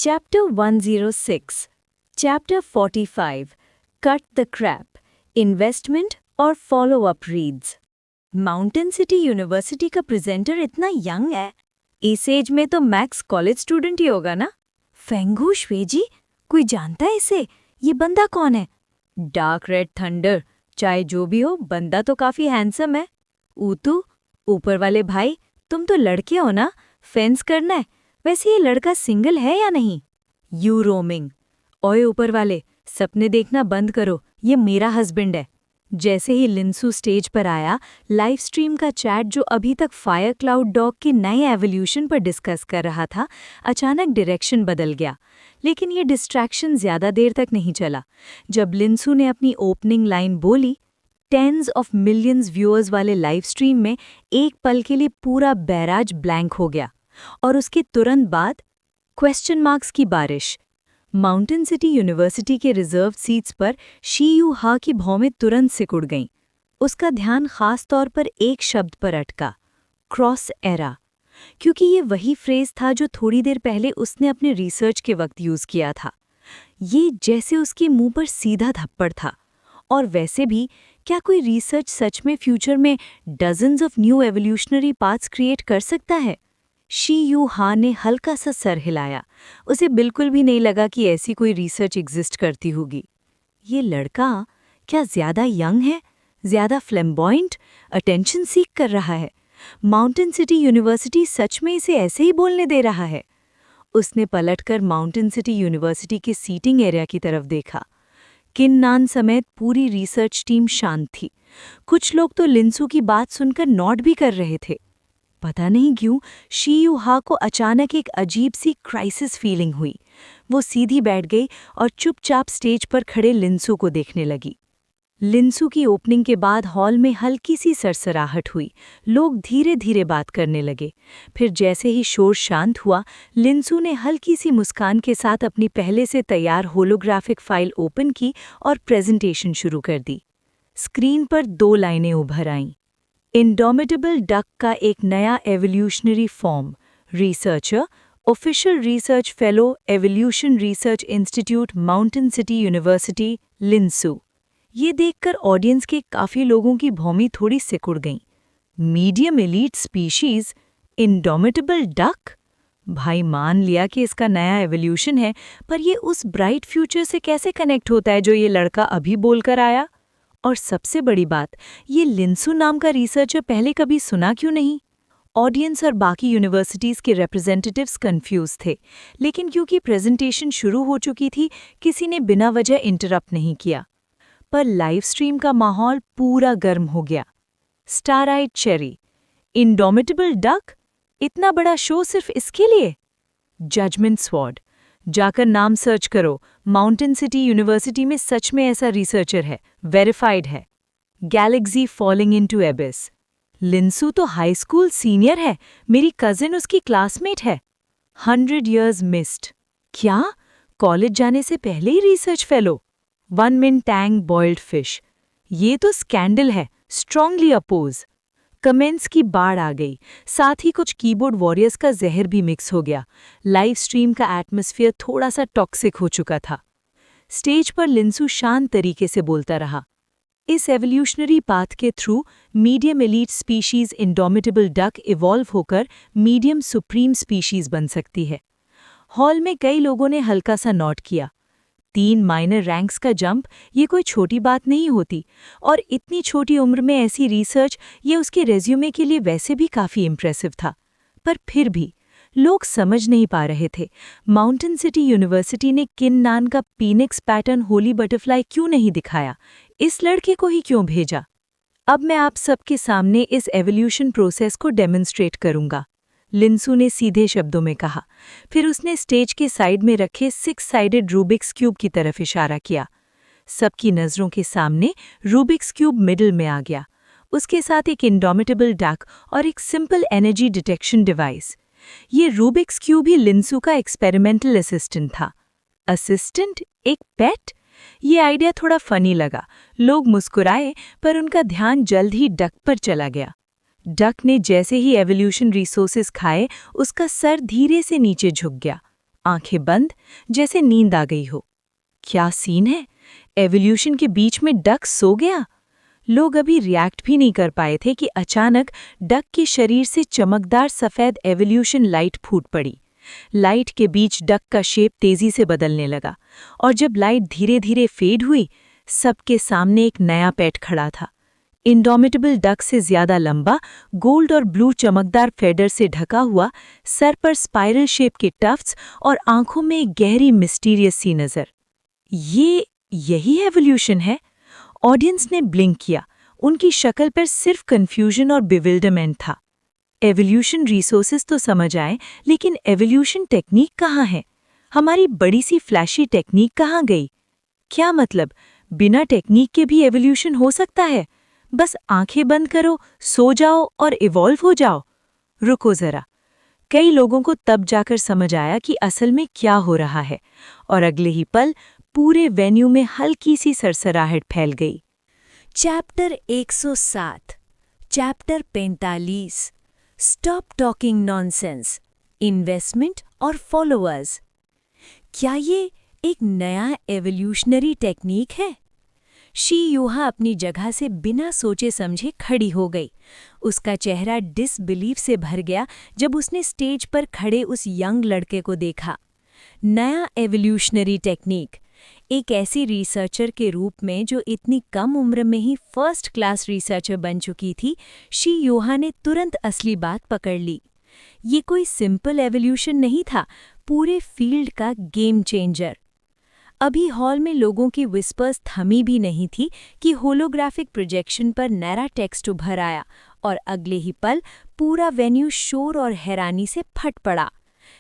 Chapter 106, Chapter 45, Cut the Crap, Investment और Follow-up Reads। Mountain city university का presenter इतना young है, इस एज में तो मैक्स कॉलेज स्टूडेंट ही होगा ना। फेंगू श्वेजी, कोई जानता है इसे? ये बंदा कौन है? डार्क रेड थंडर, चाहे जो भी हो बंदा तो काफी हैंडसम है। ऊतू, ऊपर वाले भाई, तुम तो लड़के हो ना, फेंस करना है। वैसे ये लड़का सिंगल है या नहीं? यू रोमिंग, ओए ऊपर वाले, सपने देखना बंद करो, ये मेरा हस्बैंड है। जैसे ही लिंसू स्टेज पर आया, लाइव स्ट्रीम का चैट जो अभी तक फायर क्लाउड डॉग के नए एवोल्यूशन पर डिस्कस कर रहा था, अचानक डायरेक्शन बदल गया। लेकिन ये डिस्ट्रैक्शन ज्यादा देर तक नहीं चला। जब लिंसू ने अपनी ओपनिंग लाइन बोली, टेंस ऑफ मिलियंस व्यूअर्स वाले लाइव स्ट्रीम में एक पल के लिए पूरा बैराज ब्लैंक हो गया। और उसके तुरंत बाद क्वेश्चन मार्क्स की बारिश। माउंटेन सिटी यूनिवर्सिटी के रिजर्व सीट्स पर शी यू हा की भौमें तुरंत सिकुड़ गईं। उसका ध्यान खास तौर पर एक शब्द पर अटका, क्रॉस एरा, क्योंकि ये वही फ्रेज था जो थोड़ी देर पहले उसने अपने रिसर्च के वक्त यूज किया था। ये जैसे उसके मुंह पर सीधा थप्पड़ था। और वैसे भी क्या कोई रिसर्च सच में फ्यूचर में dozens of new evolutionary paths create कर सकता है? शी यू हा ने हल्का सा सर हिलाया। उसे बिल्कुल भी नहीं लगा कि ऐसी कोई रिसर्च एग्जिस्ट करती होगी। ये लड़का क्या ज्यादा यंग है, ज्यादा फ्लैम्बॉयंट, अटेंशन सीक कर रहा है? माउंटेन सिटी यूनिवर्सिटी सच में इसे ऐसे ही बोलने दे रहा है? उसने पलटकर माउंटेन सिटी यूनिवर्सिटी के सीटिंग एरिया की तरफ देखा। किन्नान समेत पूरी रिसर्च टीम शांत थी। कुछ लोग तो लिंसू की बात सुनकर नॉट भी कर रहे थे। पता नहीं क्यों शी यू हा को अचानक एक अजीब सी क्राइसिस फीलिंग हुई। वो सीधी बैठ गई और चुपचाप स्टेज पर खड़े लिंसू को देखने लगी। लिंसू की ओपनिंग के बाद हॉल में हल्की सी सरसराहट हुई। लोग धीरे धीरे बात करने लगे। फिर जैसे ही शोर शांत हुआ, लिंसू ने हल्की सी मुस्कान के साथ अपनी पहले से तैयार होलोग्राफिक फाइल ओपन की और प्रेजेंटेशन शुरू कर दी। स्क्रीन पर 2 लाइनें उभर आईं। इंडोमिटेबल डक का एक नया evolutionary form, researcher, official research fellow, evolution research institute, mountain city university, Linsu. ये देखकर ऑडियंस के काफी लोगों की भौमी थोड़ी सिकुड़ गईं। Medium elite species, indomitable duck? भाई मान लिया कि इसका नया एवोल्यूशन है, पर ये उस ब्राइट फ्यूचर से कैसे कनेक्ट होता है जो ये लड़का अभी बोलकर आया? और सबसे बड़ी बात, ये लिंसू नाम का रिसर्चर पहले कभी सुना क्यों नहीं? ऑडियंस और बाकी यूनिवर्सिटीज के रिप्रेजेंटेटिव्स कंफ्यूज थे, लेकिन क्योंकि प्रेजेंटेशन शुरू हो चुकी थी, किसी ने बिना वजह इंटरप्ट नहीं किया। पर लाइव स्ट्रीम का माहौल पूरा गर्म हो गया। स्टार आइड चेरी, इंडोमिटेबल डक, इतना बड़ा शो सिर्फ इसके लिए? जजमेंट स्वॉर्ड, जाकर नाम सर्च करो, माउंटेन सिटी यूनिवर्सिटी में सच में ऐसा रिसर्चर है, वेरीफाइड है। गैलेक्सी फॉलिंग इनटू एबिस, लिंसू तो हाई स्कूल सीनियर है, मेरी कजिन उसकी क्लासमेट है। 100 years मिस्ड, क्या कॉलेज जाने से पहले ही research fellow? 1 min tang boiled fish, ये तो स्कैंडल है, स्ट्रांगली अपोज। कमेंट्स की बाढ़ आ गई, साथ ही कुछ कीबोर्ड वॉरियर्स का जहर भी मिक्स हो गया। लाइव स्ट्रीम का एटमॉस्फेयर थोड़ा सा टॉक्सिक हो चुका था। स्टेज पर लिंसू शांत तरीके से बोलता रहा, इस एवोल्यूशनरी पाथ के through medium elite species indomitable duck evolve होकर मीडियम सुप्रीम स्पीशीज बन सकती है। हॉल में कई लोगों ने हल्का सा नोट किया। 3 माइनर रैंक्स का जंप, ये कोई छोटी बात नहीं होती, और इतनी छोटी उम्र में ऐसी रिसर्च, ये उसके रेज्यूमे के लिए वैसे भी काफ़ी इम्प्रेसिव था। पर फिर भी लोग समझ नहीं पा रहे थे, माउंटेन सिटी यूनिवर्सिटी ने किन्नान का पीनिक्स पैटर्न होली बटरफ्लाई क्यों नहीं दिखाया, इस लड़के को ही क्यों भेजा? अब मैं आप सबके सामने इस एवोल्यूशन प्रोसेस को डेमोन्स्ट्रेट करूंगा, लिंसू ने सीधे शब्दों में कहा। फिर उसने स्टेज के साइड में रखे 6 साइडेड रूबिक्स क्यूब की तरफ इशारा किया। सबकी नज़रों के सामने रूबिक्स क्यूब मिडिल में आ गया, उसके साथ एक इंडोमिटेबल डक और एक सिंपल एनर्जी डिटेक्शन डिवाइस। ये रूबिक्स क्यूब ही लिंसू का एक्सपेरिमेंटल असिस्टेंट था। असिस्टेंट, एक पेट? ये आइडिया थोड़ा फनी लगा। लोग मुस्कुराए, पर उनका ध्यान जल्द ही डक पर चला गया। डक ने जैसे ही एवोल्यूशन रिसोर्सेज खाए, उसका सर धीरे से नीचे झुक गया। आंखें बंद, जैसे नींद आ गई हो। क्या सीन है? एवोल्यूशन के बीच में डक सो गया? लोग अभी रिएक्ट भी नहीं कर पाए थे कि अचानक डक के शरीर से चमकदार सफेद एवोल्यूशन लाइट फूट पड़ी। लाइट के बीच डक का शेप तेजी से बदलने लगा, और जब लाइट धीरे धीरे फेड हुई, सबके सामने एक नया पेट खड़ा था। इंडोमिटेबल डक से ज्यादा लंबा, गोल्ड और ब्लू चमकदार फेडर से ढका हुआ, सर पर स्पाइरल शेप के टफ्ट्स और आंखों में एक गहरी मिस्टीरियस सी नजर। यही एवोल्यूशन है? ऑडियंस ने ब्लिंक किया। उनकी शक्ल पर सिर्फ कंफ्यूजन और बिविल्डरमेंट था। एवोल्यूशन रिसोर्सेज तो समझ आए, लेकिन एवोल्यूशन टेक्निक कहाँ है? हमारी बड़ी सी फ्लैशी टेक्निक कहाँ गई? क्या मतलब, बिना टेक्निक के भी एवोल्यूशन हो सकता है? बस आंखें बंद करो, सो जाओ और इवॉल्व हो जाओ? रुको जरा। कई लोगों को तब जाकर समझ आया कि असल में क्या हो रहा है, और अगले ही पल पूरे वेन्यू में हल्की सी सरसराहट फैल गई। Chapter 107, chapter 45, stop talking nonsense, investment और फॉलोअर्स। क्या ये एक नया एवोल्यूशनरी टेक्निक है? शी यूहा अपनी जगह से बिना सोचे समझे खड़ी हो गई। उसका चेहरा डिसबिलीफ से भर गया जब उसने स्टेज पर खड़े उस यंग लड़के को देखा। नया एवोल्यूशनरी टेक्निक, एक ऐसी रिसर्चर के रूप में जो इतनी कम उम्र में ही फर्स्ट क्लास रिसर्चर बन चुकी थी, शी यूहा ने तुरंत असली बात पकड़ ली। ये कोई सिंपल एवोल्यूशन नहीं था, पूरे फील्ड का गेम चेंजर। अभी हॉल में लोगों की विस्पर्स थमी भी नहीं थी कि होलोग्राफिक प्रोजेक्शन पर नया टेक्स्ट उभर आया, और अगले ही पल पूरा वेन्यू शोर और हैरानी से फट पड़ा।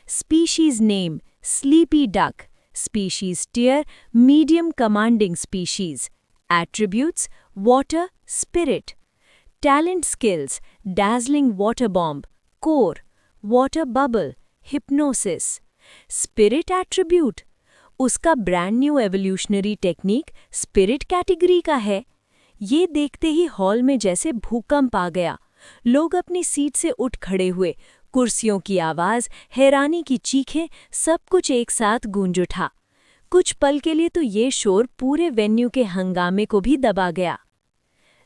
Species name, sleepy duck. Species tier, medium commanding species. Attributes, water, spirit. Talent skills, dazzling water bomb, core, water bubble, hypnosis. Spirit attribute, उसका brand new evolutionary technique spirit category का है। ये देखते ही हॉल में जैसे भूकंप आ गया। लोग अपनी सीट से उठ खड़े हुए, कुर्सियों की आवाज़, हैरानी की चीखें, सब कुछ एक साथ गूंज उठा। कुछ पल के लिए तो ये शोर पूरे वेन्यू के हंगामे को भी दबा गया।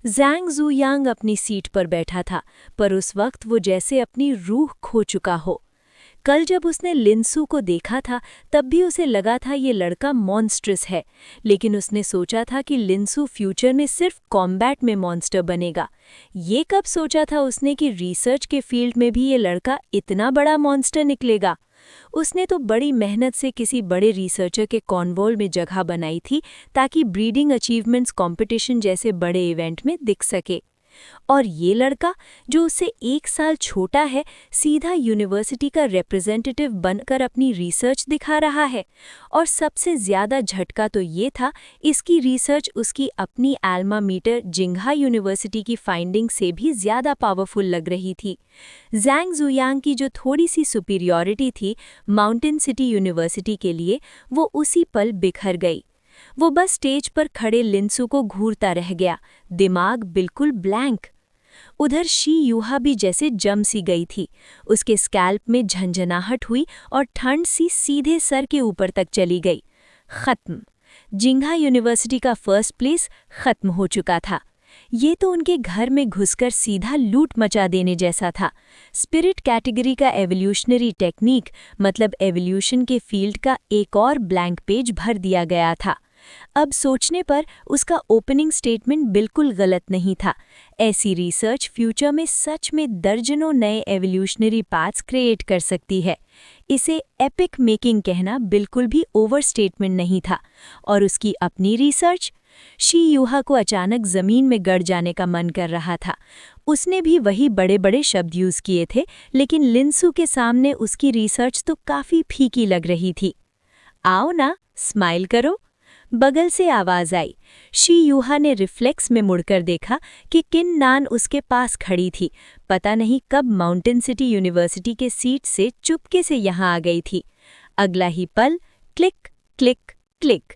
ज़ैंग ज़ुयांग अपनी सीट पर बैठा था, पर उस वक्त वो जैसे अपनी रूह खो चुका हो। कल जब उसने लिनसू को देखा था, तब भी उसे लगा था ये लड़का मॉन्स्ट्रस है, लेकिन उसने सोचा था कि लिनसू फ्यूचर में सिर्फ कॉम्बैट में मॉन्स्टर बनेगा। ये कब सोचा था उसने कि रिसर्च के फील्ड में भी ये लड़का इतना बड़ा मॉन्स्टर निकलेगा? उसने तो बड़ी मेहनत से किसी बड़े रिसर्चर के कॉन्वॉल में जगह बनाई थी ताकि ब्रीडिंग अचीवमेंट्स कंपटीशन जैसे बड़े इवेंट में दिख सके। और ये लड़का जो उससे 1 साल छोटा है, सीधा यूनिवर्सिटी का रिप्रेजेंटेटिव बनकर अपनी रिसर्च दिखा रहा है। और सबसे ज़्यादा झटका तो ये था, इसकी रिसर्च उसकी अपनी एल्मा मीटर जिंघा यूनिवर्सिटी की फाइंडिंग से भी ज़्यादा पावरफुल लग रही थी। ज़ैंग ज़ुयांग की जो थोड़ी सी सुपीरियॉरिटी थी माउंटेन सिटी यूनिवर्सिटी के लिए, वो उसी पल बिखर गई। वो बस स्टेज पर खड़े लिनसू को घूरता रह गया, दिमाग बिल्कुल ब्लैंक। उधर शी यूहा भी जैसे जम सी गई थी। उसके स्कैल्प में झंझनाहट हुई और ठंड सी सीधे सर के ऊपर तक चली गई। खत्म। जिंघा यूनिवर्सिटी का फर्स्ट प्लेस खत्म हो चुका था। ये तो उनके घर में घुसकर सीधा लूट मचा देने जैसा था। स्पिरिट कैटेगरी का एवोल्यूशनरी टेक्निक मतलब एवोल्यूशन के फील्ड का एक और ब्लैंक पेज भर दिया गया था। अब सोचने पर उसका ओपनिंग स्टेटमेंट बिल्कुल गलत नहीं था। ऐसी रिसर्च फ्यूचर में सच में दर्जनों नए एवोल्यूशनरी पाथ्स क्रिएट कर सकती है। इसे एपिक मेकिंग कहना बिल्कुल भी ओवर स्टेटमेंट नहीं था। और उसकी अपनी रिसर्च, शी यूहा को अचानक जमीन में गड़ जाने का मन कर रहा था। उसने भी वही बड़े बड़े शब्द यूज़ किए थे, लेकिन लिनसू के सामने उसकी रिसर्च तो काफ़ी फीकी लग रही थी। आओ ना, स्माइल करो, बगल से आवाज़ आई। शी यूहा ने रिफ्लेक्स में मुड़कर देखा कि किन नान उसके पास खड़ी थी। पता नहीं कब माउंटेन सिटी यूनिवर्सिटी के सीट से चुपके से यहाँ आ गई थी। अगला ही पल click click click,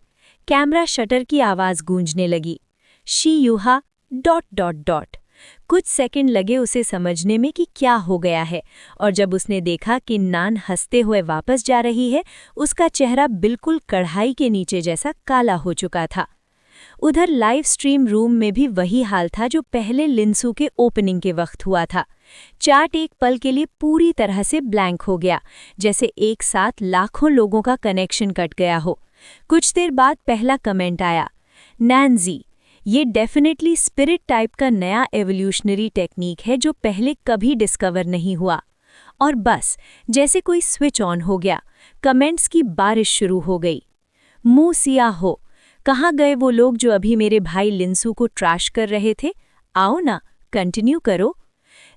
camera shutter की आवाज़ गूंजने लगी। शी यूहा ... कुछ सेकंड लगे उसे समझने में कि क्या हो गया है, और जब उसने देखा कि नान हंसते हुए वापस जा रही है, उसका चेहरा बिल्कुल कढ़ाई के नीचे जैसा काला हो चुका था। उधर लाइव स्ट्रीम रूम में भी वही हाल था जो पहले लिंसू के ओपनिंग के वक्त हुआ था। चैट एक पल के लिए पूरी तरह से ब्लैंक हो गया, जैसे एक साथ लाखों लोगों का कनेक्शन कट गया हो। कुछ देर बाद पहला कमेंट आया, नैन्जी, ये डेफिनेटली स्पिरिट टाइप का नया एवोल्यूशनरी टेक्निक है जो पहले कभी डिस्कवर नहीं हुआ। और बस जैसे कोई स्विच ऑन हो गया, कमेंट्स की बारिश शुरू हो गई। मुंह सिया हो, कहाँ गए वो लोग जो अभी मेरे भाई लिंसू को ट्रैश कर रहे थे? आओ ना, कंटिन्यू करो।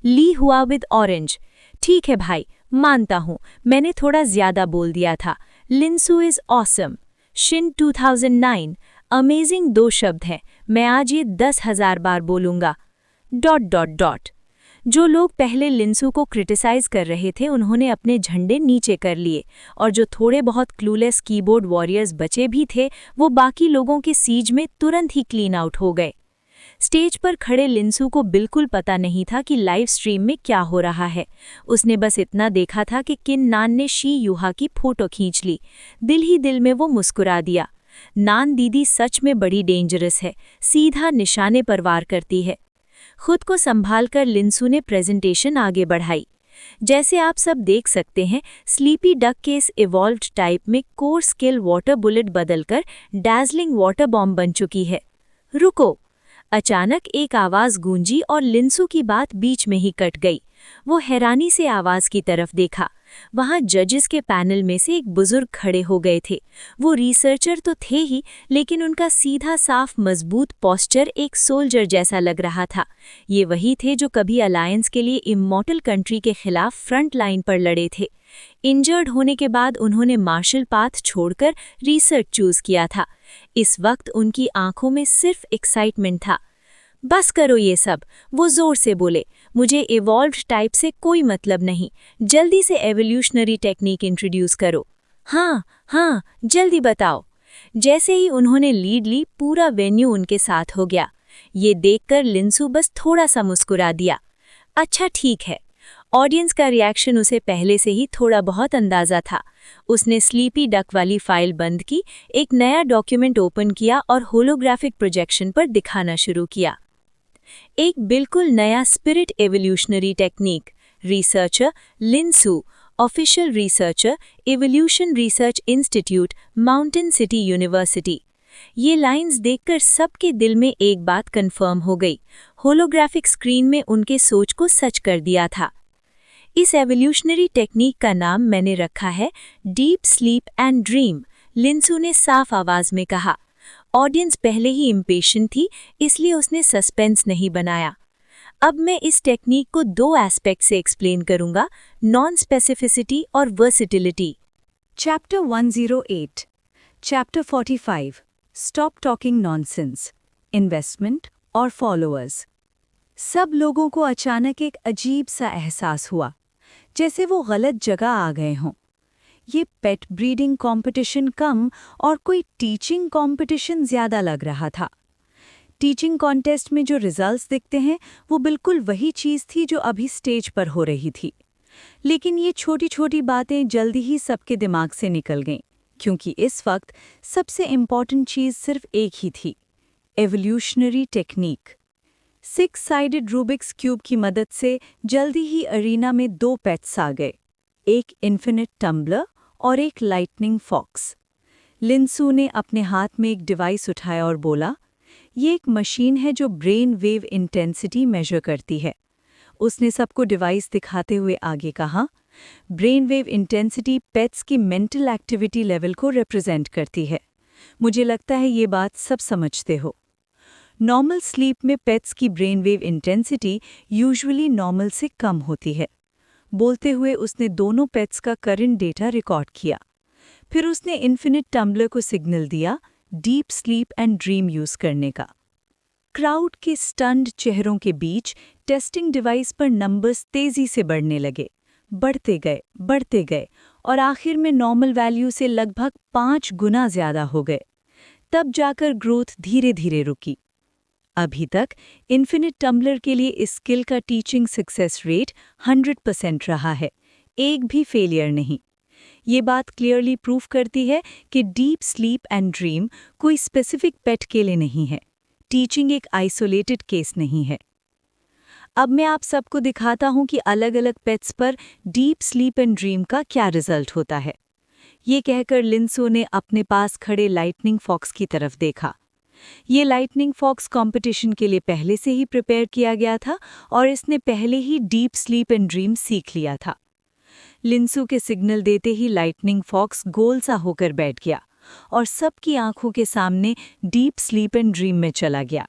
ली हुआ विद ऑरेंज, ठीक है भाई, मानता हूँ मैंने थोड़ा ज्यादा बोल दिया था। लिंसू इज ऑसम। शिन 2009, अमेजिंग 2 शब्द हैं, मैं आज ये 10,000 बार बोलूँगा। ... जो लोग पहले लिंसू को क्रिटिसाइज कर रहे थे उन्होंने अपने झंडे नीचे कर लिए, और जो थोड़े बहुत क्लूलेस कीबोर्ड वॉरियर्स बचे भी थे वो बाकी लोगों के सीज में तुरंत ही क्लीन आउट हो गए। स्टेज पर खड़े लिंसू को बिल्कुल पता नहीं था कि लाइव स्ट्रीम में क्या हो रहा है। उसने बस इतना देखा था कि किन नान ने शी यूहा की फोटो खींच ली। दिल ही दिल में वो मुस्कुरा दिया। नान दीदी सच में बड़ी डेंजरस है, सीधा निशाने पर वार करती है। खुद को संभालकर लिंसू ने प्रेजेंटेशन आगे बढ़ाई। जैसे आप सब देख सकते हैं, स्लीपी डक के इस इवॉल्व्ड टाइप में कोर स्किल वाटर बुलेट बदलकर डैज़लिंग वाटर बॉम्ब बन चुकी है। रुको! अचानक एक आवाज़ गूंजी और लिंसू की बात बीच में ही कट गई। वो हैरानी से आवाज़ की तरफ देखा। वहाँ जजेस के पैनल में से एक बुजुर्ग खड़े हो गए थे। वो रिसर्चर तो थे ही, लेकिन उनका सीधा साफ मजबूत पोस्चर एक सोल्जर जैसा लग रहा था। ये वही थे जो कभी अलायंस के लिए इमॉर्टल कंट्री के खिलाफ फ्रंट लाइन पर लड़े थे। इंजर्ड होने के बाद उन्होंने मार्शल पाथ छोड़कर रिसर्च चूज किया था। इस वक्त उनकी आंखों में सिर्फ एक्साइटमेंट था। बस करो ये सब, वो जोर से बोले, मुझे इवॉल्व्ड टाइप से कोई मतलब नहीं, जल्दी से एवोल्यूशनरी टेक्निक इंट्रोड्यूस करो। हाँ, जल्दी बताओ। जैसे ही उन्होंने लीड ली, पूरा वेन्यू उनके साथ हो गया। ये देखकर लिंसू बस थोड़ा सा मुस्कुरा दिया। अच्छा ठीक है। ऑडियंस का रिएक्शन उसे पहले से ही थोड़ा बहुत अंदाजा था। उसने स्लीपी डक वाली फाइल बंद की, एक नया डॉक्यूमेंट ओपन किया और होलोग्राफिक प्रोजेक्शन पर दिखाना शुरू किया। एक बिल्कुल नया spirit evolutionary technique. Researcher Linsu, official researcher evolution research institute, mountain city university. ये लाइंस देखकर सबके दिल में एक बात कंफर्म हो गई। होलोग्राफिक स्क्रीन में उनके सोच को सच कर दिया था। इस एवोल्यूशनरी टेक्निक का नाम मैंने रखा है डीप स्लीप एंड ड्रीम, लिंसू ने साफ आवाज में कहा। ऑडियंस पहले ही इम्पेशेंट थी, इसलिए उसने सस्पेंस नहीं बनाया। अब मैं इस टेक्निक को 2 एस्पेक्ट से एक्सप्लेन करूंगा, नॉन स्पेसिफिसिटी और versatility. Chapter 108, chapter 45, stop talking nonsense, investment और फॉलोअर्स। सब लोगों को अचानक एक अजीब सा एहसास हुआ, जैसे वो गलत जगह आ गए हों। ये पेट ब्रीडिंग कंपटीशन कम और कोई टीचिंग कंपटीशन ज़्यादा लग रहा था। टीचिंग कॉन्टेस्ट में जो रिजल्ट्स दिखते हैं वो बिल्कुल वही चीज़ थी जो अभी स्टेज पर हो रही थी। लेकिन ये छोटी छोटी बातें जल्दी ही सबके दिमाग से निकल गईं, क्योंकि इस वक्त सबसे इम्पॉर्टेंट चीज़ सिर्फ एक ही थी, एवोल्यूशनरी टेक्निक। 6-साइडेड रूबिक्स क्यूब की मदद से जल्दी ही अरीना में 2 पेट्स आ गए, एक इन्फिनिट टम्बलर और एक लाइटनिंग फॉक्स। लिंसू ने अपने हाथ में एक डिवाइस उठाया और बोला, ये एक मशीन है जो ब्रेन वेव इंटेंसिटी मेजर करती है। उसने सबको डिवाइस दिखाते हुए आगे कहा, ब्रेन वेव इंटेंसिटी पेट्स की मेंटल एक्टिविटी लेवल को रिप्रेजेंट करती है। मुझे लगता है ये बात सब समझते हो। नॉर्मल स्लीप में पेट्स की brain wave intensity usually normal से कम होती है। बोलते हुए उसने दोनों पेट्स का करंट डेटा रिकॉर्ड किया। फिर उसने इन्फिनिट टम्बलर को सिग्नल दिया deep sleep and dream use करने का। क्राउड के स्टन्ड चेहरों के बीच टेस्टिंग डिवाइस पर नंबर्स तेजी से बढ़ने लगे, बढ़ते गए और आखिर में नॉर्मल वैल्यू से लगभग 5 गुना ज्यादा हो गए। तब जाकर ग्रोथ धीरे धीरे रुकी। अभी तक इन्फिनिट टम्बलर के लिए इस स्किल का टीचिंग सक्सेस रेट 100% रहा है, एक भी फेलियर नहीं। ये बात क्लियरली प्रूव करती है कि डीप स्लीप एंड ड्रीम कोई स्पेसिफिक पेट के लिए नहीं है, टीचिंग एक आइसोलेटेड केस नहीं है। अब मैं आप सबको दिखाता हूं कि अलग अलग पेट्स पर डीप स्लीप एंड ड्रीम का क्या रिजल्ट होता है। ये कहकर लिंसो ने अपने पास खड़े लाइटनिंग फॉक्स की तरफ देखा। ये लाइटनिंग फॉक्स कंपटीशन के लिए पहले से ही प्रिपेयर किया गया था और इसने पहले ही डीप स्लीप एंड ड्रीम सीख लिया था। लिंसो के सिग्नल देते ही लाइटनिंग फॉक्स गोल सा होकर बैठ गया और सबकी आंखों के सामने डीप स्लीप एंड ड्रीम में चला गया।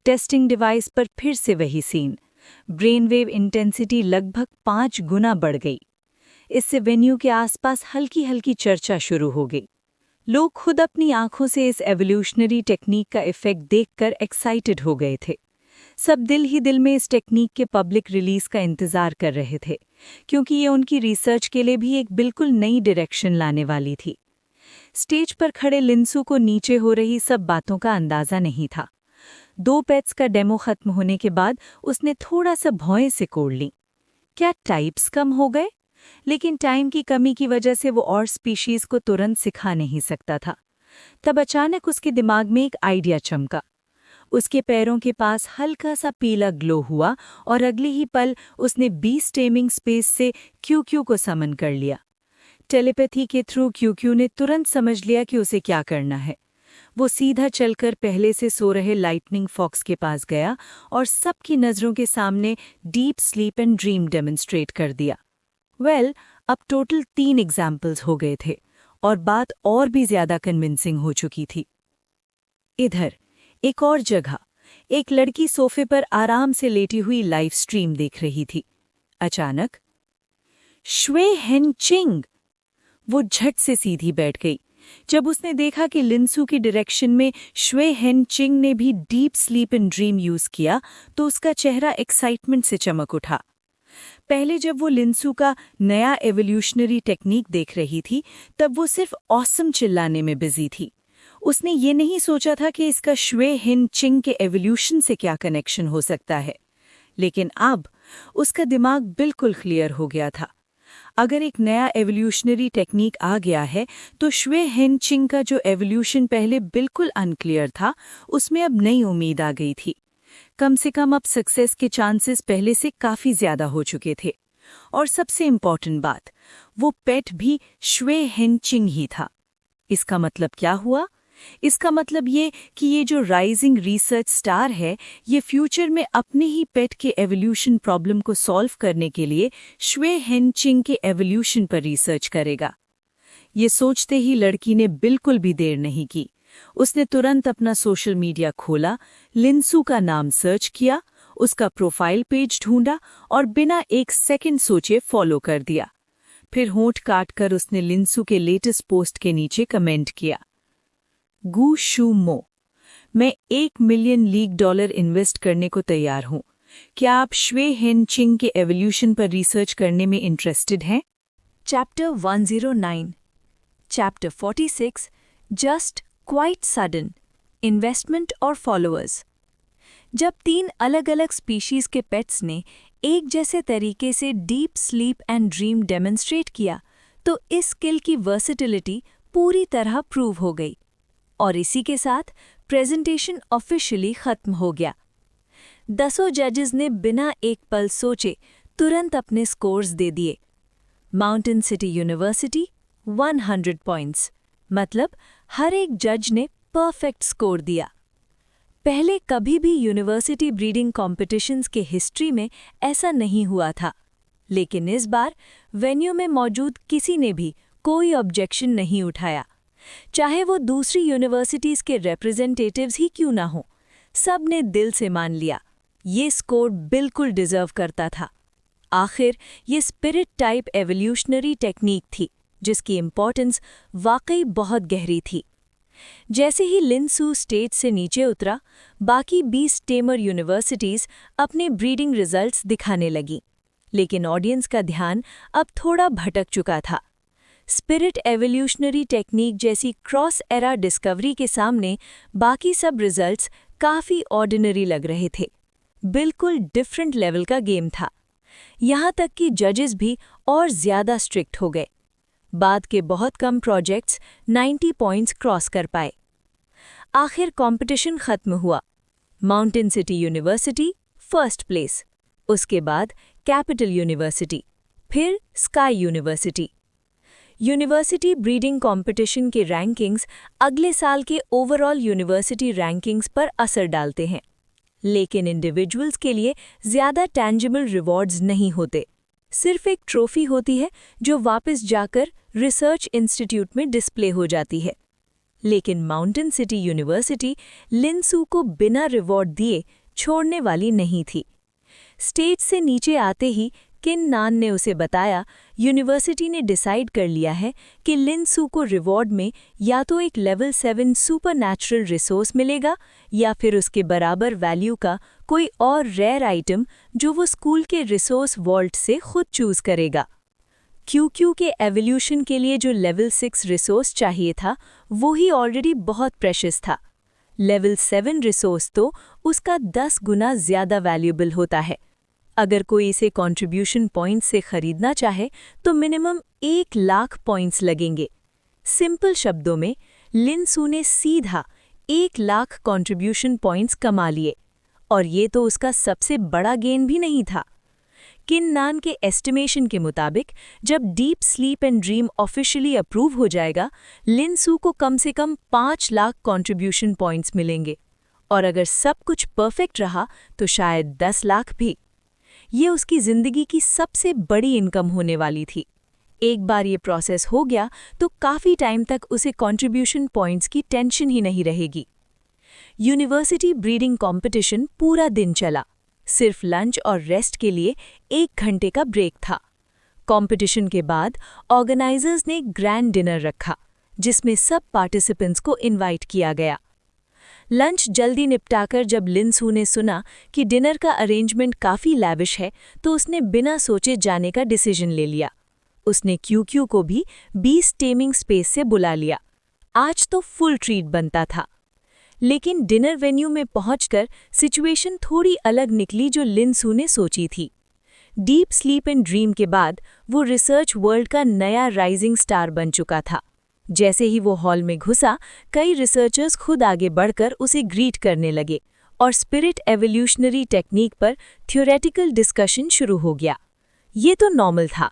टेस्टिंग डिवाइस पर फिर से वही सीन, ब्रेन वेव इंटेंसिटी लगभग 5 गुना बढ़ गई। इससे वेन्यू के आसपास हल्की हल्की चर्चा शुरू हो गई। लोग खुद अपनी आंखों से इस एवोल्यूशनरी टेक्निक का इफेक्ट देखकर एक्साइटेड हो गए थे। सब दिल ही दिल में इस टेक्निक के पब्लिक रिलीज का इंतजार कर रहे थे, क्योंकि ये उनकी रिसर्च के लिए भी एक बिल्कुल नई डायरेक्शन लाने वाली थी। स्टेज पर खड़े लिंसो को नीचे हो रही सब बातों का अंदाजा नहीं था। 2 पेट्स का डेमो खत्म होने के बाद उसने थोड़ा सा भौएं से कोड़ ली। क्या टाइप्स कम हो गए? लेकिन टाइम की कमी की वजह से वो और स्पीशीज को तुरंत सिखा नहीं सकता था। तब अचानक उसके दिमाग में एक आइडिया चमका। उसके पैरों के पास हल्का सा पीला ग्लो हुआ और अगले ही पल उसने 20 टेमिंग स्पेस से क्यू को समन कर लिया। टेलीपैथी के थ्रू क्यू ने तुरंत समझ लिया कि उसे क्या करना है। वो सीधा चलकर पहले से सो रहे लाइटनिंग फॉक्स के पास गया और सबकी नज़रों के सामने deep sleep and dream demonstrate कर दिया। अब टोटल 3 एग्जाम्पल्स हो गए थे और बात और भी ज्यादा कन्विंसिंग हो चुकी थी। इधर एक और जगह एक लड़की सोफे पर आराम से लेटी हुई लाइव स्ट्रीम देख रही थी। अचानक श्वे हेन चिंग! वो झट से सीधी बैठ गई जब उसने देखा कि लिंसू की डायरेक्शन में श्वे हेन चिंग ने भी deep sleep and dream use किया तो उसका चेहरा एक्साइटमेंट से चमक उठा। पहले जब वो लिंसू का नया एवोल्यूशनरी टेक्निक देख रही थी तब वो सिर्फ ऑसम चिल्लाने में बिजी थी। उसने ये नहीं सोचा था कि इसका श्वे हिन चिंग के एवोल्यूशन से क्या कनेक्शन हो सकता है। लेकिन अब उसका दिमाग बिल्कुल क्लियर हो गया था। अगर एक नया एवोल्यूशनरी टेक्निक आ गया है तो श्वे हिन चिंग का जो एवोल्यूशन पहले बिल्कुल अनक्लियर था उसमें अब नई उम्मीद आ गई थी। कम से कम अब सक्सेस के चांसेस पहले से काफी ज्यादा हो चुके थे। और सबसे इम्पॉर्टेंट बात, वो पेट भी श्वे हिन चिंग ही था। इसका मतलब क्या हुआ? इसका मतलब ये कि ये जो राइजिंग रिसर्च स्टार है ये फ्यूचर में अपने ही पेट के एवोल्यूशन प्रॉब्लम को सॉल्व करने के लिए श्वे हिन चिंग के एवोल्यूशन पर रिसर्च करेगा। ये सोचते ही लड़की ने बिल्कुल भी देर नहीं की। उसने तुरंत अपना सोशल मीडिया खोला, लिंसू का नाम सर्च किया, उसका प्रोफाइल पेज ढूंढा और बिना एक सेकंड सोचे फॉलो कर दिया। फिर होंठ काटकर उसने लिंसू के लेटेस्ट पोस्ट के नीचे कमेंट किया, गू शू मो, मैं $1 मिलियन इन्वेस्ट करने को तैयार हूं। क्या आप श्वे हिन चिंग के एवोल्यूशन पर रिसर्च करने में इंटरेस्टेड हैं? Chapter 109 Chapter 46 Just Quite Sudden Investment or Followers। जब 3 अलग-अलग स्पीशीज के पेट्स ने एक जैसे तरीके से deep sleep and dream demonstrate किया तो इस स्किल की वर्सेटिलिटी पूरी तरह प्रूव हो गई और इसी के साथ प्रेजेंटेशन ऑफिशियली खत्म हो गया। 10 जजेस ने बिना एक पल सोचे तुरंत अपने स्कोर्स दे दिए। माउंटेन सिटी यूनिवर्सिटी 100 पॉइंट्स, मतलब हर एक जज ने परफेक्ट स्कोर दिया। पहले कभी भी यूनिवर्सिटी ब्रीडिंग कॉम्पिटिशन्स के हिस्ट्री में ऐसा नहीं हुआ था, लेकिन इस बार वेन्यू में मौजूद किसी ने भी कोई ऑब्जेक्शन नहीं उठाया, चाहे वो दूसरी यूनिवर्सिटीज़ के रिप्रेजेंटेटिव्स ही क्यों ना हो। सब ने दिल से मान लिया ये स्कोर बिल्कुल डिजर्व करता था। आखिर ये स्पिरिट टाइप एवोल्यूशनरी टेक्निक थी जिसकी इम्पोर्टेंस वाकई बहुत गहरी थी। जैसे ही लिंसू स्टेज से नीचे उतरा, बाकी 20 टेमर यूनिवर्सिटीज़ अपने ब्रीडिंग रिजल्ट्स दिखाने लगीं, लेकिन ऑडियंस का ध्यान अब थोड़ा भटक चुका था। स्पिरिट एवोल्यूशनरी टेक्निक जैसी क्रॉस एरा डिस्कवरी के सामने बाकी सब रिजल्ट्स काफ़ी ऑर्डिनरी लग रहे थे। बिल्कुल डिफरेंट लेवल का गेम था। यहाँ तक कि जजेस भी और ज़्यादा स्ट्रिक्ट हो गए। बाद के बहुत कम प्रोजेक्ट्स 90 पॉइंट्स क्रॉस कर पाए। आखिर कंपटीशन खत्म हुआ। Mountain city university first place, उसके बाद कैपिटल यूनिवर्सिटी, फिर sky university. University breeding competition के रैंकिंग्स अगले साल के ओवरऑल यूनिवर्सिटी रैंकिंग्स पर असर डालते हैं, लेकिन इंडिविजुअल्स के लिए ज़्यादा टैंजिबल रिवॉर्ड्स नहीं होते। सिर्फ एक ट्रॉफी होती है जो वापस जाकर रिसर्च इंस्टीट्यूट में डिस्प्ले हो जाती है। लेकिन माउंटेन सिटी यूनिवर्सिटी लिनसू को बिना रिवॉर्ड दिए छोड़ने वाली नहीं थी। स्टेज से नीचे आते ही किन नान ने उसे बताया, यूनिवर्सिटी ने डिसाइड कर लिया है कि लिनसू को रिवॉर्ड में या तो एक लेवल 7 सुपरनैचुरल रिसोर्स मिलेगा या फिर उसके बराबर वैल्यू का कोई और रेयर आइटम जो वो स्कूल के रिसोर्स वॉल्ट से खुद चूज करेगा। क्योंकि के एवोल्यूशन के लिए जो लेवल 6 रिसोर्स चाहिए था वो ही ऑलरेडी बहुत प्रेशियस था। लेवल 7 रिसोर्स तो उसका 10 गुना ज़्यादा वैल्यूएबल होता है। अगर कोई इसे कंट्रीब्यूशन पॉइंट्स से खरीदना चाहे तो मिनिमम 1 लाख पॉइंट्स लगेंगे। सिंपल शब्दों में लिनसू ने सीधा 1 लाख कंट्रीब्यूशन पॉइंट्स कमा लिए, और ये तो उसका सबसे बड़ा गेन भी नहीं था। किन नान के एस्टिमेशन के मुताबिक जब deep sleep and dream officially approve हो जाएगा, लिनसू को कम से कम 5 लाख कंट्रीब्यूशन पॉइंट्स मिलेंगे, और अगर सब कुछ परफेक्ट रहा तो शायद 10 लाख भी। ये उसकी ज़िंदगी की सबसे बड़ी इनकम होने वाली थी। एक बार ये प्रोसेस हो गया तो काफ़ी टाइम तक उसे कंट्रीब्यूशन पॉइंट्स की टेंशन ही नहीं रहेगी। यूनिवर्सिटी ब्रीडिंग कंपटीशन पूरा दिन चला। सिर्फ लंच और रेस्ट के लिए 1 घंटे का ब्रेक था। कंपटीशन के बाद ऑर्गेनाइजर्स ने ग्रैंड डिनर रखा, जिसमें सब पार्टिसिपेंट्स को इनवाइट किया गया। लंच जल्दी निपटाकर जब लिनसू ने सुना कि डिनर का अरेंजमेंट काफ़ी लैविश है तो उसने बिना सोचे जाने का डिसीजन ले लिया। उसने क्यू को भी 20 टेमिंग स्पेस से बुला लिया। आज तो फुल ट्रीट बनता था। लेकिन डिनर वेन्यू में पहुंचकर सिचुएशन थोड़ी अलग निकली जो लिनसू ने सोची थी। डीप स्लीप एंड ड्रीम के बाद वो रिसर्च वर्ल्ड का नया राइजिंग स्टार बन चुका था। जैसे ही वो हॉल में घुसा, कई रिसर्चर्स खुद आगे बढ़कर उसे ग्रीट करने लगे और स्पिरिट एवोल्यूशनरी टेक्निक पर थ्योरेटिकल डिस्कशन शुरू हो गया। ये तो नॉर्मल था,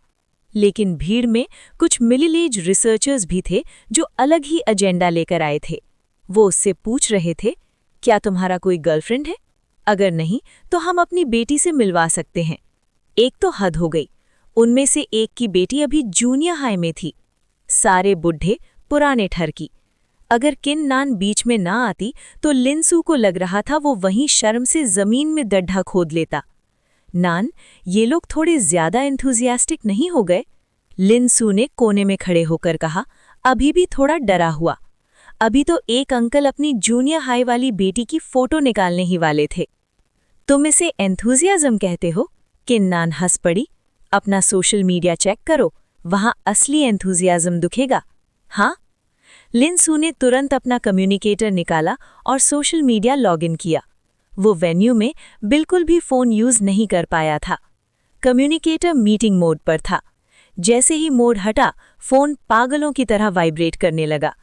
लेकिन भीड़ में कुछ मिडिल एज रिसर्चर्स भी थे जो अलग ही एजेंडा लेकर आए थे। वो उससे पूछ रहे थे, क्या तुम्हारा कोई गर्लफ्रेंड है? अगर नहीं तो हम अपनी बेटी से मिलवा सकते हैं। एक तो हद हो गई, उनमें से एक की बेटी अभी जूनियर हाई में थी। सारे बुढ़े पुराने ठरकी। अगर किन नान बीच में ना आती तो लिनसू को लग रहा था वो वहीं शर्म से जमीन में गड्ढा खोद लेता। नान, ये लोग थोड़े ज्यादा एंथुजियास्टिक नहीं हो गए? लिनसू ने कोने में खड़े होकर कहा, अभी भी थोड़ा डरा हुआ। अभी तो एक अंकल अपनी जूनियर हाई वाली बेटी की फोटो निकालने ही वाले थे। तुम इसे एंथुजियाज्म कहते हो? किन नान हंस पड़ी। अपना सोशल मीडिया चेक करो, वहां असली एंथुजियाज्म दिखेगा। हाँ? लिनसू ने तुरंत अपना कम्युनिकेटर निकाला और सोशल मीडिया लॉगिन किया। वो वेन्यू में बिल्कुल भी फ़ोन यूज़ नहीं कर पाया था। कम्युनिकेटर मीटिंग मोड पर था। जैसे ही मोड हटा, फ़ोन पागलों की तरह वाइब्रेट करने लगा।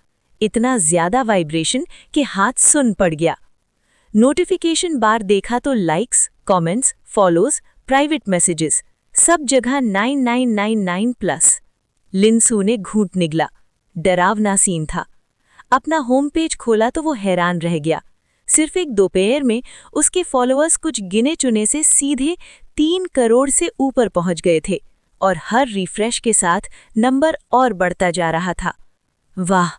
इतना ज़्यादा वाइब्रेशन कि हाथ सुन पड़ गया। नोटिफिकेशन बार देखा तो likes, comments, follows, private messages, सब जगह 9999 प्लस। लिनसू ने घूंट निगला। डरावना सीन था। अपना होम पेज खोला तो वो हैरान रह गया। सिर्फ एक दोपहर में उसके फॉलोअर्स कुछ गिने चुने से सीधे 3 करोड़ से ऊपर पहुंच गए थे, और हर रिफ्रेश के साथ नंबर और बढ़ता जा रहा था। वाह,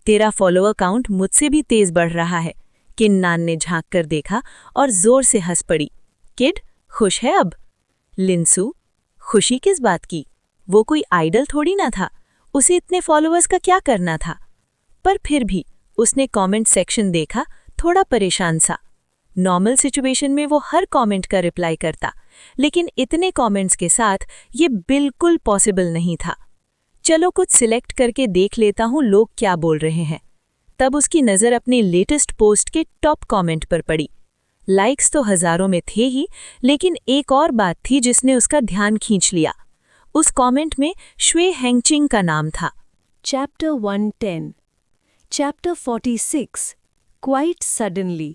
तेरा फॉलोअर काउंट मुझसे भी तेज बढ़ रहा है। किन नान ने झांक कर देखा और जोर से हंस पड़ी। किड, खुश है अब? लिनसू, खुशी किस बात की? वो कोई आइडल थोड़ी ना था। उसे इतने फॉलोअर्स का क्या करना था? पर फिर भी उसने कमेंट सेक्शन देखा, थोड़ा परेशान सा। नॉर्मल सिचुएशन में वो हर कमेंट का रिप्लाई करता, लेकिन इतने कमेंट्स के साथ ये बिल्कुल पॉसिबल नहीं था। चलो कुछ सिलेक्ट करके देख लेता हूँ लोग क्या बोल रहे हैं। तब उसकी नज़र अपने लेटेस्ट पोस्ट के टॉप कमेंट पर पड़ी। लाइक्स तो हज़ारों में थे ही, लेकिन एक और बात थी जिसने उसका ध्यान खींच लिया। उस कमेंट में श्वे हेंगचिंग का नाम था। Chapter 110 Chapter 46 Quite Suddenly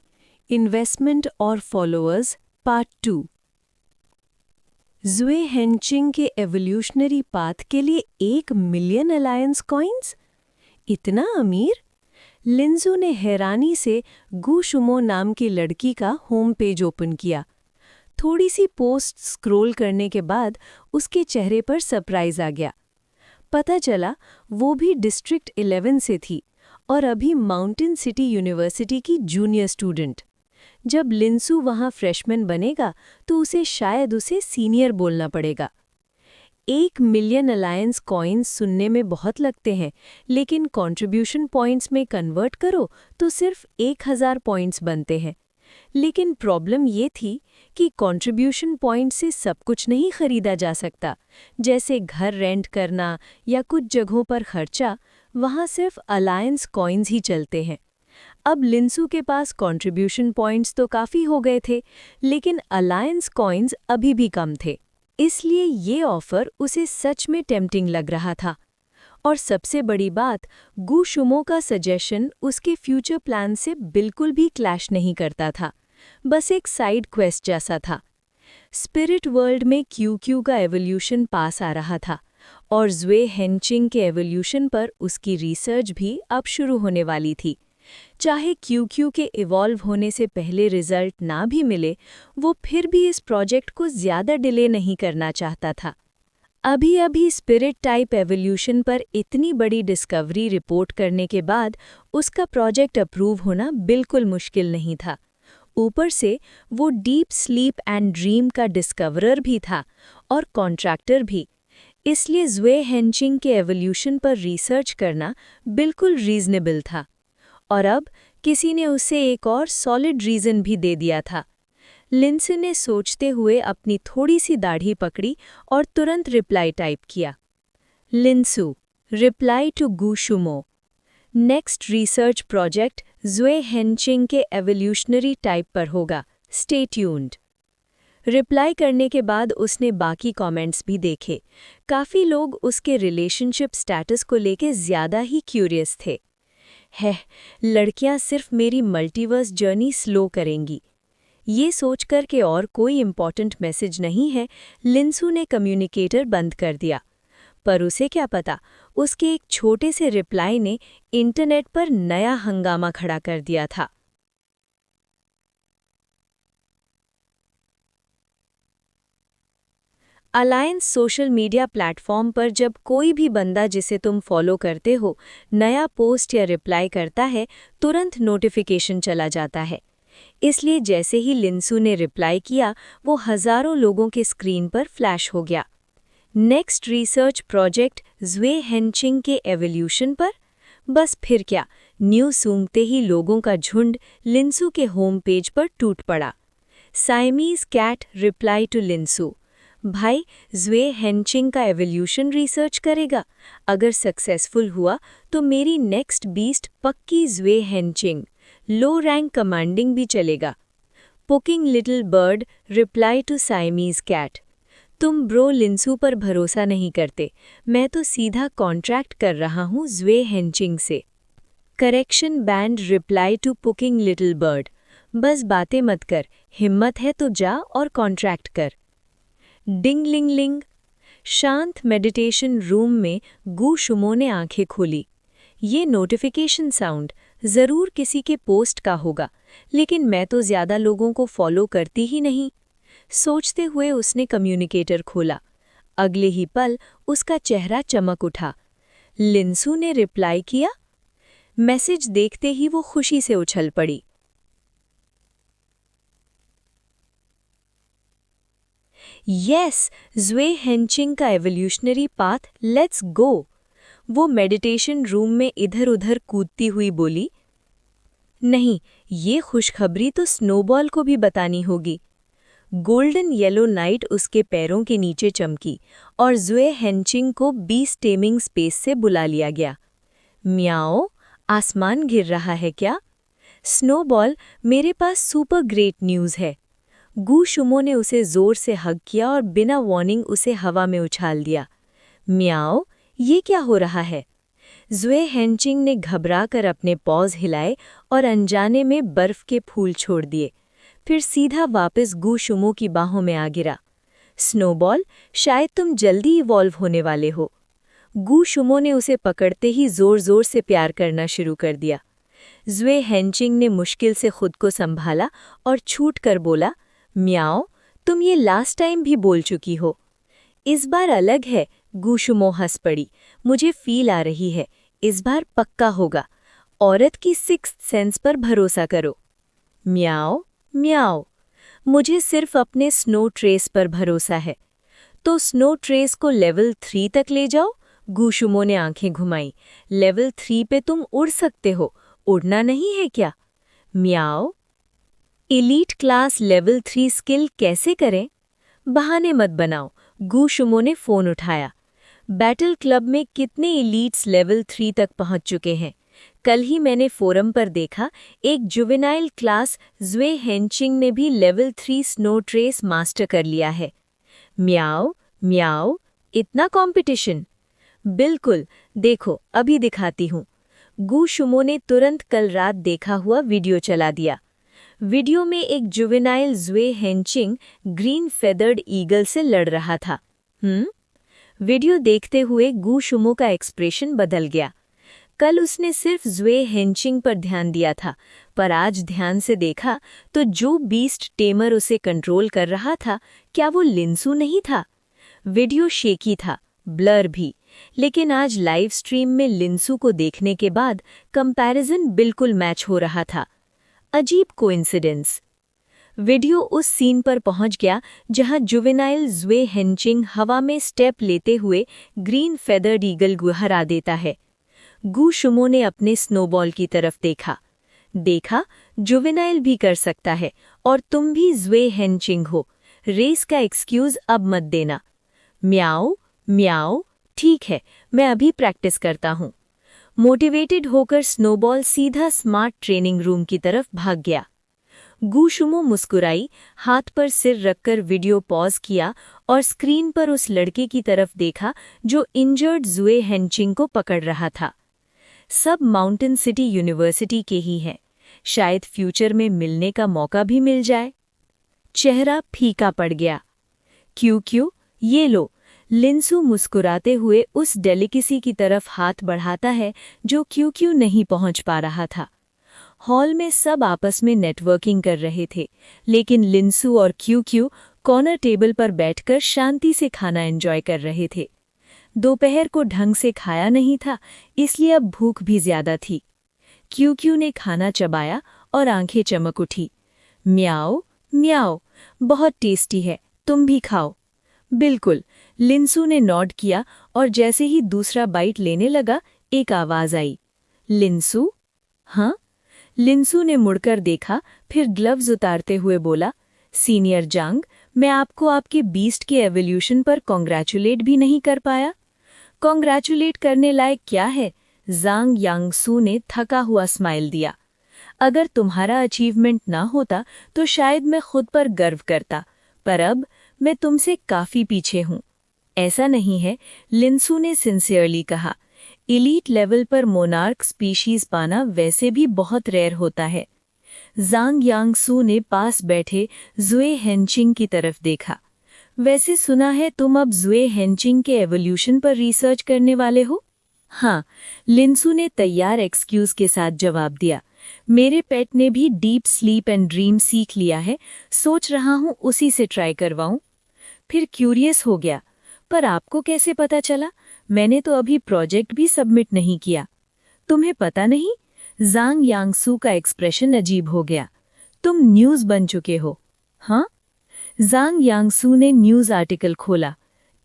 Investment or Followers Part 2 ज़्वे हेंचिंग के एवोल्यूशनरी पाथ के लिए 1 मिलियन अलायंस कॉइन्स? इतना अमीर? लिंजू ने हैरानी से गु शुमो नाम की लड़की का होम पेज ओपन किया। थोड़ी सी पोस्ट स्क्रॉल करने के बाद उसके चेहरे पर सरप्राइज आ गया। पता चला वो भी डिस्ट्रिक्ट 11 से थी और अभी माउंटेन सिटी यूनिवर्सिटी की जूनियर स्टूडेंट। जब लिंसू वहाँ फ्रेशमैन बनेगा तो उसे सीनियर बोलना पड़ेगा। 1 मिलियन अलायंस कॉइन्स सुनने में बहुत लगते हैं, लेकिन कंट्रीब्यूशन पॉइंट्स में कन्वर्ट करो तो सिर्फ 1000 पॉइंट्स बनते हैं। लेकिन प्रॉब्लम ये थी कि कंट्रीब्यूशन पॉइंट से सब कुछ नहीं खरीदा जा सकता, जैसे घर रेंट करना या कुछ जगहों पर खर्चा। वहाँ सिर्फ अलायंस कॉइन्स ही चलते हैं। अब लिंसू के पास कंट्रीब्यूशन पॉइंट्स तो काफ़ी हो गए थे, लेकिन अलायंस कॉइन्स अभी भी कम थे। इसलिए ये ऑफ़र उसे सच में टेम्पटिंग लग रहा था। और सबसे बड़ी बात, गु शुमो का सजेशन उसके फ्यूचर प्लान से बिल्कुल भी क्लैश नहीं करता था, बस एक साइड क्वेस्ट जैसा था। स्पिरिट वर्ल्ड में क्यू का एवोल्यूशन पास आ रहा था और ज़्वे हेंचिंग के एवोल्यूशन पर उसकी रिसर्च भी अब शुरू होने वाली थी। चाहे क्यू के इवॉल्व होने से पहले रिजल्ट ना भी मिले, वो फिर भी इस प्रोजेक्ट को ज़्यादा डिले नहीं करना चाहता था। अभी स्पिरिट टाइप एवोल्यूशन पर इतनी बड़ी डिस्कवरी रिपोर्ट करने के बाद उसका प्रोजेक्ट अप्रूव होना बिल्कुल मुश्किल नहीं था। ऊपर से वो डीप स्लीप एंड ड्रीम का डिस्कवरर भी था और कॉन्ट्रैक्टर भी। इसलिए ज़्वे हेंचिंग के एवोल्यूशन पर रिसर्च करना बिल्कुल रीजनेबल था। और अब किसी ने उसे एक और सॉलिड रीज़न भी दे दिया था। लिंसू ने सोचते हुए अपनी थोड़ी सी दाढ़ी पकड़ी और तुरंत रिप्लाई टाइप किया। लिंसू, रिप्लाई टू गु शुमो। नेक्स्ट रिसर्च प्रोजेक्ट ज़्वे हेंचिंग के एवोल्यूशनरी टाइप पर होगा। Stay tuned. रिप्लाई करने के बाद उसने बाकी कमेंट्स भी देखे। काफ़ी लोग उसके रिलेशनशिप स्टेटस को लेके ज़्यादा ही क्यूरियस थे। लड़कियां सिर्फ मेरी मल्टीवर्स जर्नी स्लो करेंगी। ये सोचकर कि और कोई इम्पॉर्टेंट मैसेज नहीं है, लिंसू ने कम्युनिकेटर बंद कर दिया। पर उसे क्या पता, उसके एक छोटे से रिप्लाई ने इंटरनेट पर नया हंगामा खड़ा कर दिया था। अलायंस सोशल मीडिया प्लेटफॉर्म पर जब कोई भी बंदा जिसे तुम फॉलो करते हो नया पोस्ट या रिप्लाई करता है, तुरंत नोटिफिकेशन चला जाता है। इसलिए जैसे ही लिंसू ने रिप्लाई किया, वो हज़ारों लोगों के स्क्रीन पर फ्लैश हो गया। नेक्स्ट रिसर्च प्रोजेक्ट ज़्वे हेंचिंग के एवोल्यूशन पर। बस फिर क्या, न्यूज़ सूंघते ही लोगों का झुंड लिंसू के होम पेज पर टूट पड़ा। साइमीज़ कैट रिप्लाई टू लिंसू। भाई, ज़्वे हेंचिंग का एवोल्यूशन रिसर्च करेगा? अगर सक्सेसफुल हुआ तो मेरी नेक्स्ट बीस्ट पक्की ज़्वे हेंचिंग। लो रैंक कमांडिंग भी चलेगा। Puking little bird reply to Siamese cat. तुम ब्रो लिंसू पर भरोसा नहीं करते, मैं तो सीधा कॉन्ट्रैक्ट कर रहा हूँ ज़्वे हेंचिंग से। Correction band reply to puking little bird. बस बातें मत कर, हिम्मत है तो जा और कॉन्ट्रैक्ट कर। डिंग लिंग लिंग। शांत मेडिटेशन रूम में गु शुमो ने आंखें खोली। ये नोटिफिकेशन साउंड ज़रूर किसी के पोस्ट का होगा, लेकिन मैं तो ज़्यादा लोगों को फॉलो करती ही नहीं। सोचते हुए उसने कम्युनिकेटर खोला। अगले ही पल उसका चेहरा चमक उठा। लिंसू ने रिप्लाई किया। मैसेज देखते ही वो खुशी से उछल पड़ी। यस, ज़्वे हेंचिंग का एवोल्यूशनरी पाथ, लेट्स गो। वो मेडिटेशन रूम में इधर-उधर कूदती हुई बोली। नहीं, ये खुशखबरी तो स्नोबॉल को भी बतानी होगी। गोल्डन येलो नाइट उसके पैरों के नीचे चमकी और ज़ुए हेंचिंग को बीस टेमिंग स्पेस से बुला लिया गया। म्याओ, आसमान गिर रहा है क्या? स्नोबॉल, मेरे पास सुपर ग्रेट न्यूज़ है। गू शुमो ने उसे जोर से हग किया और बिना वार्निंग उसे हवा में उछाल दिया। म्याओ, ये क्या हो रहा है? ज़ुए हेंचिंग ने घबराकर अपने पॉज हिलाए और अनजाने में बर्फ के फूल छोड़ दिए, फिर सीधा वापस गू शुमो की बाहों में आ गिरा। स्नोबॉल, शायद तुम जल्दी इवॉल्व होने वाले हो। गू शुमो ने उसे पकड़ते ही जोर जोर से प्यार करना शुरू कर दिया। ज़ुए हेंचिंग ने मुश्किल से खुद को संभाला और छूट कर बोला, म्याओ, तुम ये लास्ट टाइम भी बोल चुकी हो। इस बार अलग है। गू शुमो हंस पड़ी। मुझे फील आ रही है, इस बार पक्का होगा। औरत की सिक्स्थ सेंस पर भरोसा करो। म्याओ, म्याओ, मुझे सिर्फ अपने स्नो ट्रेस पर भरोसा है। तो स्नो ट्रेस को लेवल 3 तक ले जाओ। गू शुमो ने आंखें घुमाई। लेवल 3 पे तुम उड़ सकते हो, उड़ना नहीं है क्या? म्याओ, एलीट क्लास लेवल 3 स्किल कैसे करें? बहाने मत बनाओ। गू शुमो ने फोन उठाया। बैटल क्लब में कितने एलीट्स लेवल 3 तक पहुंच चुके हैं? कल ही मैंने फोरम पर देखा, एक जुवेनाइल क्लास ज़ुए हेंचिंग ने भी लेवल 3 स्नो ट्रेस मास्टर कर लिया है। म्याओ, म्याओ, इतना कंपटीशन? बिल्कुल, देखो अभी दिखाती हूँ। गू शुमो ने तुरंत कल रात देखा हुआ वीडियो चला दिया। वीडियो में एक जुवेनाइल ज़ुए हेंचिंग ग्रीन फेदर्ड ईगल से लड़ रहा था। वीडियो देखते हुए गू शुमो का एक्सप्रेशन बदल गया। कल उसने सिर्फ ज़ुए हेंचिंग पर ध्यान दिया था, पर आज ध्यान से देखा तो जो बीस्ट टेमर उसे कंट्रोल कर रहा था, क्या वो लिंसू नहीं था? वीडियो शेकी था, ब्लर भी, लेकिन आज लाइव स्ट्रीम में लिंसू को देखने के बाद कंपैरिजन बिल्कुल मैच हो रहा था। अजीब कोइंसिडेंस। वीडियो उस सीन पर पहुंच गया जहां जुवेनाइल ज़ुए हेंचिंग हवा में स्टेप लेते हुए ग्रीन फेदर्ड ईगल गुहरा देता है। गू शुमो ने अपने स्नोबॉल की तरफ देखा, जुवेनाइल भी कर सकता है और तुम भी ज़ुए हेंचिंग हो। रेस का एक्सक्यूज अब मत देना। म्याओ, म्याओ, ठीक है, मैं अभी प्रैक्टिस करता हूँ। मोटिवेटेड होकर स्नोबॉल सीधा स्मार्ट ट्रेनिंग रूम की तरफ भाग गया। गू शुमो मुस्कुराई, हाथ पर सिर रखकर वीडियो पॉज किया और स्क्रीन पर उस लड़के की तरफ देखा जो इंजर्ड ज़ुए हेंचिंग को पकड़ रहा था। सब माउंटेन सिटी यूनिवर्सिटी के ही हैं, शायद फ्यूचर में मिलने का मौका भी मिल जाए। चेहरा फीका पड़ गया। क्यों, ये लो। लिंसू मुस्कुराते हुए उस डेलिकेसी की तरफ हाथ बढ़ाता है जो क्यों नहीं पहुंच पा रहा था। हॉल में सब आपस में नेटवर्किंग कर रहे थे, लेकिन लिंसू और क्यू कॉर्नर टेबल पर बैठकर शांति से खाना एंजॉय कर रहे थे। दोपहर को ढंग से खाया नहीं था, इसलिए अब भूख भी ज्यादा थी। क्यू ने खाना चबाया और आंखें चमक उठी। म्याओ, म्याओ, बहुत टेस्टी है, तुम भी खाओ। बिल्कुल, लिंसू ने नॉड किया और जैसे ही दूसरा बाइट लेने लगा, एक आवाज आई। लिंसू? हाँ? लिंसू ने मुड़कर देखा, फिर ग्लव्स उतारते हुए बोला, सीनियर जांग, मैं आपको आपके बीस्ट के एवोल्यूशन पर कॉन्ग्रेचुलेट भी नहीं कर पाया। कॉन्ग्रेचुलेट करने लायक क्या है? ज़ांग यांगसू ने थका हुआ स्माइल दिया। अगर तुम्हारा अचीवमेंट ना होता तो शायद मैं खुद पर गर्व करता, पर अब मैं तुमसे काफी पीछे हूँ। ऐसा नहीं है, लिंसू ने सिंसियरली कहा। एलीट लेवल पर मोनार्क स्पीशीज पाना वैसे भी बहुत रेयर होता है। ज़ांग यांगसू ने पास बैठे ज़ुए हेंचिंग की तरफ देखा। वैसे सुना है तुम अब ज़ुए हेंचिंग के एवोल्यूशन पर रिसर्च करने वाले हो? हाँ, लिंसू ने तैयार एक्सक्यूज के साथ जवाब दिया। मेरे पेट ने भी डीप स्लीप एंड ड्रीम सीख लिया है, सोच रहा हूँ उसी से ट्राई करवाऊं। फिर क्यूरियस हो गया, पर आपको कैसे पता चला? मैंने तो अभी प्रोजेक्ट भी सबमिट नहीं किया। तुम्हें पता नहीं? ज़ांग यांगसू का एक्सप्रेशन अजीब हो गया। तुम न्यूज़ बन चुके हो? हाँ? ज़ांग यांगसू ने न्यूज़ आर्टिकल खोला।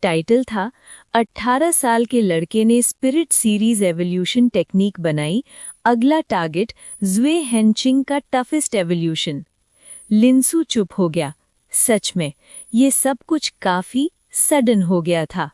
टाइटल था, 18 साल के लड़के ने स्पिरिट सीरीज एवोल्यूशन टेक्निक बनाई, अगला टारगेट ज़ुए हेंचिंग का टफेस्ट एवोल्यूशन। लिंसू चुप हो गया। सच में ये सब कुछ काफी सडन हो गया था।